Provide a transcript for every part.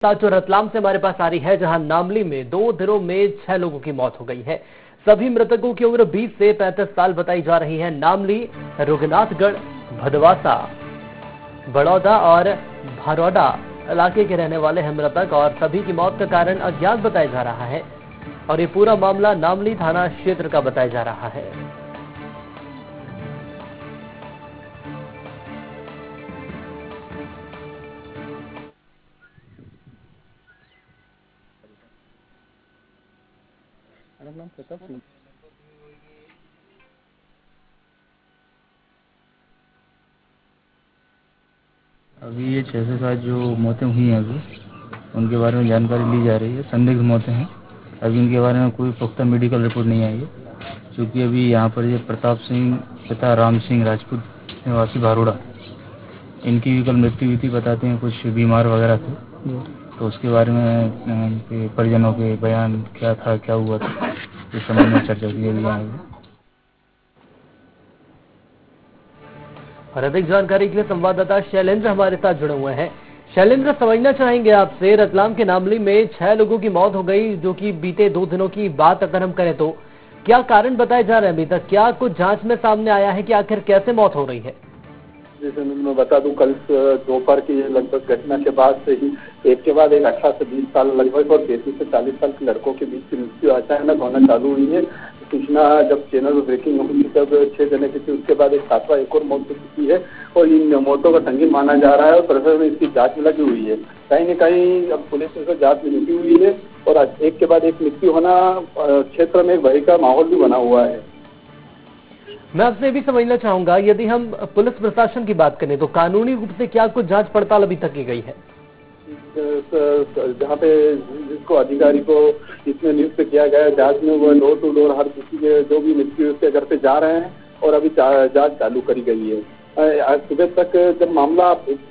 जो रतलाम से हमारे पास आ रही है, जहां नामली में 2 दिनों में 6 लोगों की मौत हो गई है। सभी मृतकों की उम्र 20 से 35 साल बताई जा रही है। नामली, रघुनाथगढ़, भदवासा, बड़ौदा और भरौडा इलाके के रहने वाले हैं मृतक और सभी की मौत का कारण अज्ञात बताया जा रहा है और ये पूरा मामला नामली थाना क्षेत्र का बताया जा रहा है। अभी ये 6 से 7 जो मौतें हुई हैं अभी उनके बारे में जानकारी ली जा रही है। संदिग्ध मौतें हैं। अभी इनके बारे में कोई पुख्ता मेडिकल रिपोर्ट नहीं आई है, क्योंकि अभी यहाँ पर ये प्रताप सिंह पिता राम सिंह राजपूत निवासी भारोड़ा, इनकी भी कल मृत्यु हुई थी। बताते हैं कुछ बीमार वगैरह थे, तो उसके बारे में उनके परिजनों के बयान क्या था, क्या हुआ था, इस संबंध में चर्चा की अभी यहाँ। और अधिक जानकारी के लिए संवाददाता शैलेंद्र हमारे साथ जुड़े हुए हैं। शैलेंद्र, समझना चाहेंगे आपसे, रतलाम के नामली में 6 लोगों की मौत हो गई, जो कि बीते 2 दिनों की बात अगर हम करें तो क्या कारण बताए जा रहे हैं? अभी तक क्या कुछ जांच में सामने आया है कि आखिर कैसे मौत हो रही है? जैसे मैं बता दूं, कल दोपहर की लगभग घटना के बाद से ही एक के बाद एक 18 से 20 साल लगभग और 33 से 40 साल के लड़कों के बीच की मृत्यु अचानक होना चालू हुई है। सूचना जब चैनल में ब्रेकिंग हुई तब 6 जने की थी, उसके बाद एक 7वां एक और मौत हो चुकी है और इन मौतों का संगीन माना जा रहा है और प्रशासन में इसकी जांच में लगी हुई है। कहीं न कहीं अब पुलिस में जांच में लगी हुई है और एक के बाद एक मृत्यु होना, क्षेत्र में एक भय का माहौल भी बना हुआ है। मैं आपसे ये भी समझना चाहूंगा, यदि हम पुलिस प्रशासन की बात करें तो कानूनी रूप से क्या कुछ जांच पड़ताल अभी तक की गई है? जहाँ पे जिसको अधिकारी को इसमें नियुक्त किया गया है जांच में, वो डोर टू डोर हर किसी के जो भी मृत्यु उसके घर पे जा रहे हैं और अभी जांच चालू करी गई है। आज सुबह तक जब मामला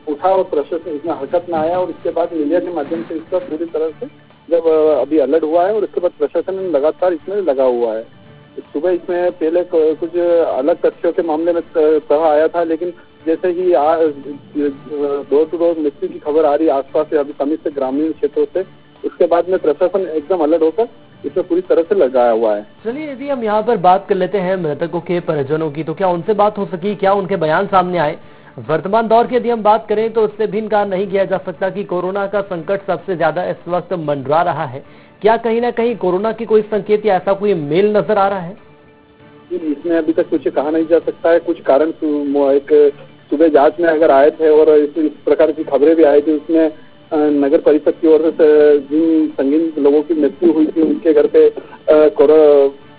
उठा और प्रशासन इसमें हरकत में आया और इसके बाद मीडिया के माध्यम से इसका पूरी तरह से जब अभी अलर्ट हुआ है और उसके बाद प्रशासन लगातार इसमें लगा हुआ है। सुबह इसमें पहले कुछ अलग तथ्यों के मामले में कहा आया था, लेकिन जैसे ही डोर टू डोर मृत्यु की खबर आ रही है आसपास से अभी समित से ग्रामीण क्षेत्रों से, उसके बाद में प्रशासन एकदम अलर्ट होकर इसमें पूरी तरह से लगाया हुआ है। चलिए, यदि हम यहाँ पर बात कर लेते हैं मृतकों के परिजनों की, तो क्या उनसे बात हो सकी? क्या उनके बयान सामने आए? वर्तमान दौर की यदि हम बात करें तो उससे भी इनकार नहीं किया जा सकता कि कोरोना का संकट सबसे ज्यादा इस वक्त मंडरा रहा है। क्या कहीं ना कहीं कोरोना की कोई संकेत या ऐसा कोई मेल नजर आ रहा है? इसमें अभी तक कुछ कहा नहीं जा सकता है। कुछ कारण एक सुबह जांच में अगर आए थे और इस प्रकार की खबरें भी आई थी, उसमें नगर परिषद की ओर से जिन संगीन लोगों की मृत्यु हुई थी उनके घर पे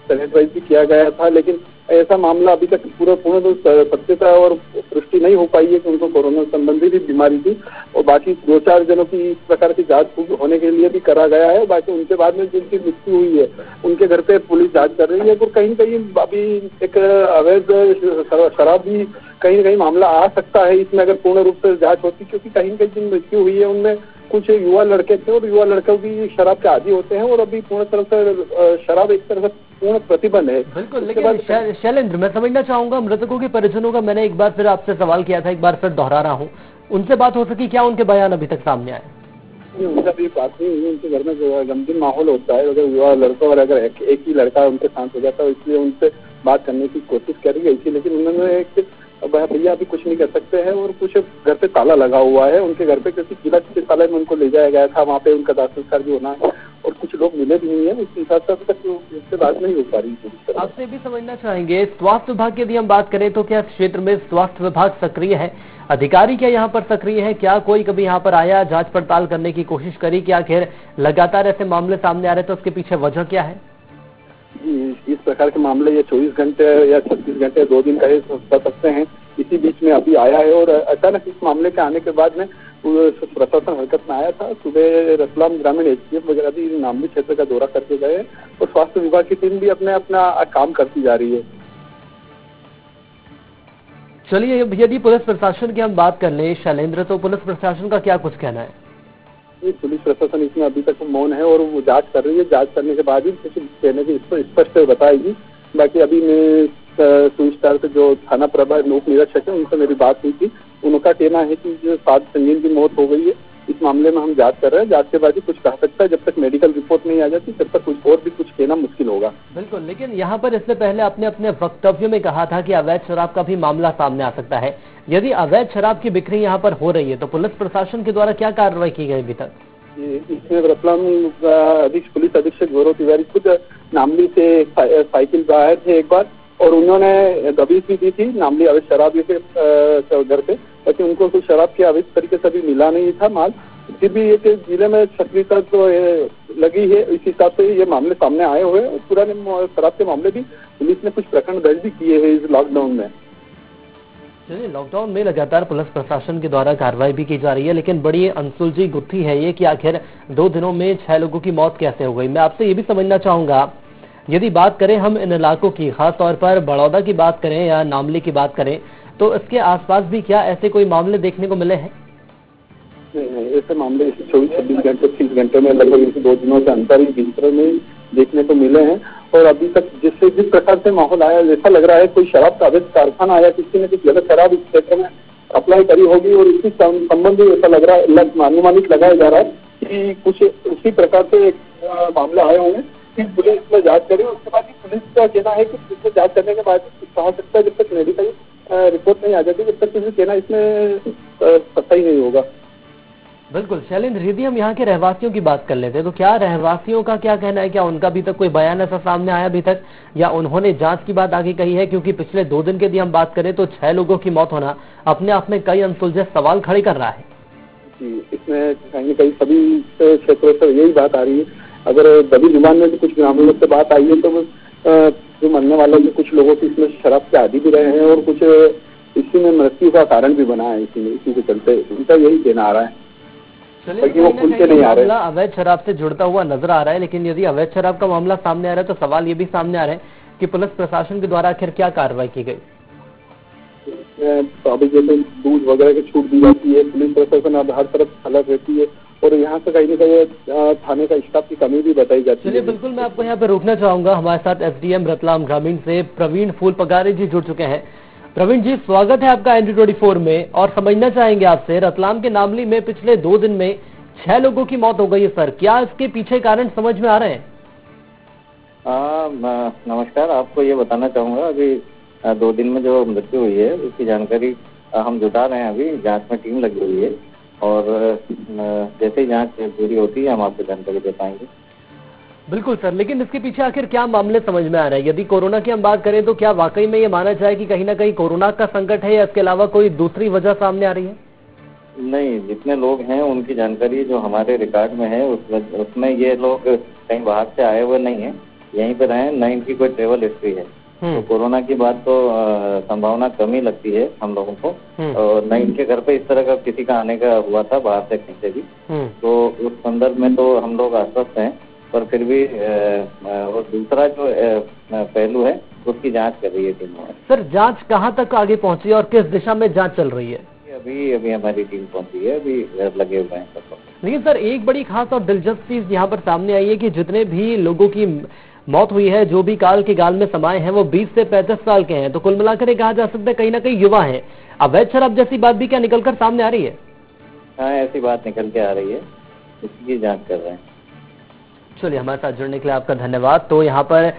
सैनिटाइज भी किया गया था, लेकिन ऐसा मामला अभी तक पूर्ण सत्यता और पुष्टि नहीं हो पाई है कि उनको कोरोना संबंधी भी बीमारी थी। और बाकी 2-4 जनों की इस प्रकार की जांच होने के लिए भी करा गया है। बाकी उनके बाद में जिनकी मृत्यु हुई है उनके घर पे पुलिस जांच कर रही है और कहीं कहीं अभी एक अवैध शराब भी कहीं न कहीं मामला आ सकता है इसमें, अगर पूर्ण रूप से जांच होती, क्योंकि कहीं कहीं जिन मृत्यु हुई है उनमें कुछ युवा लड़के थे और युवा लड़के भी शराब के आदी होते हैं और अभी पूर्ण तरह से शराब एक तरह से पूर्ण प्रतिबंध है। बिल्कुल, लेकिन शैलेंद्र, मैं समझना चाहूंगा, मृतकों के परिजनों का मैंने एक बार फिर आपसे सवाल किया था, एक बार फिर दोहरा रहा हूँ, उनसे बात हो सकी? क्या उनके बयान अभी तक सामने आए? उनका भी बात नहीं हुई। उनके घर में गमगीन माहौल होता है अगर युवा लड़का और अगर एक ही लड़का उनके साथ हो जाता है, इसलिए उनसे बात करने की कोशिश करी गई थी, लेकिन उन्होंने एक भैया अभी कुछ नहीं कर सकते हैं और कुछ घर पे ताला लगा हुआ है उनके घर पे, क्योंकि जिला चिकित्सालय में उनको ले जाया गया था, वहाँ पे उनका दाह संस्कार भी होना है और कुछ लोग मिले भी नहीं है। उसके हिसाब से अभी तक उससे बात नहीं हो पा रही। आपसे भी समझना चाहेंगे, स्वास्थ्य विभाग की यदि हम बात करें तो क्या क्षेत्र में स्वास्थ्य विभाग सक्रिय है? अधिकारी क्या यहाँ पर सक्रिय है? क्या कोई कभी यहाँ पर आया, जांच पड़ताल करने की कोशिश करी? क्या आखिर लगातार ऐसे मामले सामने आ रहे तो उसके पीछे वजह क्या है? इस प्रकार के मामले ये 24 घंटे या 36 घंटे 2 दिन कहे कर सकते हैं, इसी बीच में अभी आया है और अचानक इस मामले के आने के बाद में प्रशासन हरकत में आया था। सुबह रतलाम ग्रामीण एसडीएम वगैरह भी नामली क्षेत्र का दौरा करके गए और स्वास्थ्य विभाग की टीम भी अपना काम करती जा रही है। चलिए, यदि पुलिस प्रशासन की हम बात कर लें शैलेंद्र, तो पुलिस प्रशासन का क्या कुछ कहना है? पुलिस प्रशासन इसमें अभी तक मौन है और वो जांच कर रही है। जांच करने के बाद ही कुछ कहने की स्पष्ट बताएगी। बाकी अभी मैं सुविस्तार से जो थाना प्रभारी उप निरीक्षक है उनसे मेरी बात हुई थी, उनका कहना है कि जो 7 संगीन की मौत हो गई है इस मामले में हम जांच कर रहे हैं। जांच के बाद ही कुछ कह सकता है। जब तक मेडिकल रिपोर्ट नहीं आ जाती तब तक कुछ और भी कुछ कहना मुश्किल होगा। बिल्कुल, लेकिन यहाँ पर इससे पहले आपने अपने वक्तव्य में कहा था कि अवैध शराब का भी मामला सामने आ सकता है। यदि अवैध शराब की बिक्री यहाँ पर हो रही है तो पुलिस प्रशासन के द्वारा क्या कार्रवाई की गई अभी तक? इसमें रतलाम पुलिस अधीक्षक गौरव तिवारी खुद नामली से साइकिल पे आए थे एक बार, और उन्होंने दबीश भी दी थी नामली अवैध शराबी के घर पे, लेकिन उनको कुछ शराब के अवैध तरीके से भी मिला नहीं था माल। फिर भी एक जिले में सक्रियता तो लगी है, इस हिसाब से ये मामले सामने आए हुए हैं। पुराने शराब के मामले भी पुलिस ने कुछ प्रकरण दर्ज भी किए हैं इस लॉकडाउन में। चलिए, लॉकडाउन में लगातार पुलिस प्रशासन के द्वारा कार्रवाई भी की जा रही है, लेकिन बड़ी अनसुलझी गुत्थी है ये कि आखिर 2 दिनों में 6 लोगों की मौत कैसे हो गई। मैं आपसे ये भी समझना चाहूंगा, यदि बात करें हम इन इलाकों की, खासतौर पर बड़ौदा की बात करें या नामली की बात करें, तो इसके आसपास भी क्या ऐसे कोई मामले देखने को मिले हैं? नहीं, ऐसे मामले 24-26 घंटे 30 घंटे में लगभग 2 दिनों के अंतर ही भीतर में देखने को मिले हैं। और अभी तक जिस प्रकार से माहौल आया, जैसा लग रहा है कोई शराब का अवैध कारखाना आया, किसी ने कुछ गलत शराब इस क्षेत्र में अप्लाई करी होगी, और इसी संबंधी ऐसा लग रहा है, अनुमानित लगाया जा रहा है कि कुछ उसी प्रकार से मामले आए होंगे। फिर पुलिस इसमें जांच करे, उसके बाद पुलिस का कहना है कि पुलिस में जांच करने के बाद कुछ कहा सकता है। जब तक मेडिकल रिपोर्ट नहीं आ जाती जब तक किसी कहना इसमें सच्चा ही नहीं होगा। बिल्कुल शैलेंद्र, यदि हम यहाँ के रहवासियों की बात कर लेते हैं तो क्या रहवासियों का क्या कहना है? क्या उनका अभी तक कोई बयान ऐसा सामने आया अभी तक, या उन्होंने जांच की बात आगे कही है? क्योंकि पिछले 2 दिन के यदि हम बात करें तो 6 लोगों की मौत होना अपने आप में कई अनसुलझे सवाल खड़े कर रहा है। जी, इसमें कहीं न कहीं सभी क्षेत्रों से यही बात आ रही है। अगर दबी जुबान में भी कुछ ग्रामीणों से बात आई है तो जो मरने वाले भी कुछ लोगों की इसमें शराब के आदी भी रहे हैं, और कुछ इसी में मृत्यु का कारण भी बना है। इसी के चलते उनका यही कहना आ रहा है। चलिए, वो खुल के नहीं आ रहे। मामला अवैध शराब से जुड़ता हुआ नजर आ रहा है, लेकिन यदि अवैध शराब का मामला सामने आ रहा है तो सवाल ये भी सामने आ रहा है कि पुलिस प्रशासन के द्वारा आखिर क्या कार्रवाई की गई। तो अभी जैसे दूध वगैरह की छूट दी जाती है, पुलिस प्रशासन अब हर तरफ अलर्ट रहती है, और यहाँ से कहीं न कहीं थाने का स्टाफ की कमी भी बताई जाती है। चलिए, बिल्कुल मैं आपको यहाँ पे रोकना चाहूंगा। हमारे साथ एसडीएम रतलाम ग्रामीण से प्रवीण फूल पगारे जी जुड़ चुके हैं। प्रवीण जी, स्वागत है आपका ND24 में, और समझना चाहेंगे आपसे, रतलाम के नामली में पिछले 2 दिन में 6 लोगों की मौत हो गई है सर, क्या इसके पीछे कारण समझ में आ रहे हैं? नमस्कार, आपको ये बताना चाहूँगा, अभी 2 दिन में जो मृत्यु हुई है उसकी जानकारी हम जुटा रहे हैं। अभी जांच में टीम लगी हुई है, और जैसे ही जांच पूरी होती है हम आपको जानकारी दे पाएंगे। बिल्कुल सर, लेकिन इसके पीछे आखिर क्या मामले समझ में आ रहे हैं? यदि कोरोना की हम बात करें तो क्या वाकई में ये माना जाए कि कहीं ना कहीं कोरोना का संकट है, या इसके अलावा कोई दूसरी वजह सामने आ रही है? नहीं, जितने लोग हैं उनकी जानकारी जो हमारे रिकॉर्ड में है उसमें ये लोग कहीं बाहर से आए हुए नहीं है, यहीं पे रहे, न इनकी कोई ट्रेवल हिस्ट्री है। तो कोरोना की बात तो संभावना कम ही लगती है हम लोगों को, और न इनके घर पे इस तरह का किसी का आने का हुआ था बाहर से कहीं से भी। तो उस संदर्भ में तो हम लोग आश्वस्त हैं, पर फिर भी और दूसरा जो पहलू है उसकी जांच कर रही है टीम। सर, जांच कहाँ तक आगे पहुंची और किस दिशा में जांच चल रही है? अभी हमारी टीम पहुंची है, अभी लगे हुए हैं सब लोग। लेकिन सर, एक बड़ी खास और दिलचस्प चीज यहाँ पर सामने आई है कि जितने भी लोगों की मौत हुई है, जो भी काल के गाल में समाये हैं, वो 20 से 35 साल के हैं। तो कुल मिलाकर ये कहा जा सकता है कहीं ना कहीं युवा हैं। अवैध शराब जैसी बात भी क्या निकलकर सामने आ रही है? हाँ, ऐसी बात निकल के आ रही है, इसकी जांच कर रहे हैं। चलिए, हमारे साथ जुड़ने के लिए आपका धन्यवाद। तो यहाँ पर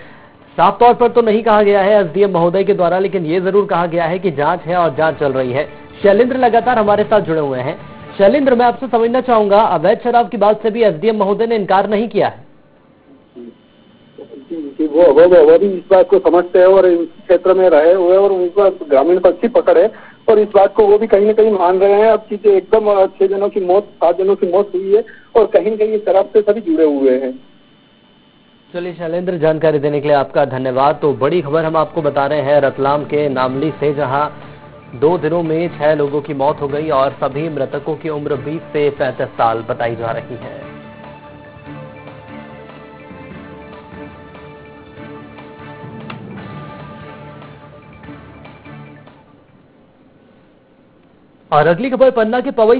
साफ तौर पर तो नहीं कहा गया है एसडीएम महोदय के द्वारा, लेकिन ये जरूर कहा गया है कि जांच है और जांच चल रही है। शैलेंद्र लगातार हमारे साथ जुड़े हुए हैं। शैलेंद्र, मैं आपसे समझना चाहूंगा, अवैध शराब की बात से भी एसडीएम महोदय ने इनकार नहीं किया है। वो भी इस बात को समझते हैं और इस क्षेत्र में रहे हुए, और उनका ग्रामीण पर अच्छी पकड़ है, और इस बात को वो भी कहीं न कहीं मान रहे हैं। अब चीजें एकदम 6 जनों की मौत, 7 जनों की मौत हुई है, और कहीं न कहीं शराब से सभी जुड़े हुए हैं। चलिए शैलेंद्र, जानकारी देने के लिए आपका धन्यवाद। तो बड़ी खबर हम आपको बता रहे हैं रतलाम के नामली से, जहां 2 दिनों में 6 लोगों की मौत हो गई और सभी मृतकों की उम्र 20 से 35 साल बताई जा रही है। और अगली खबर पन्ना के पवई से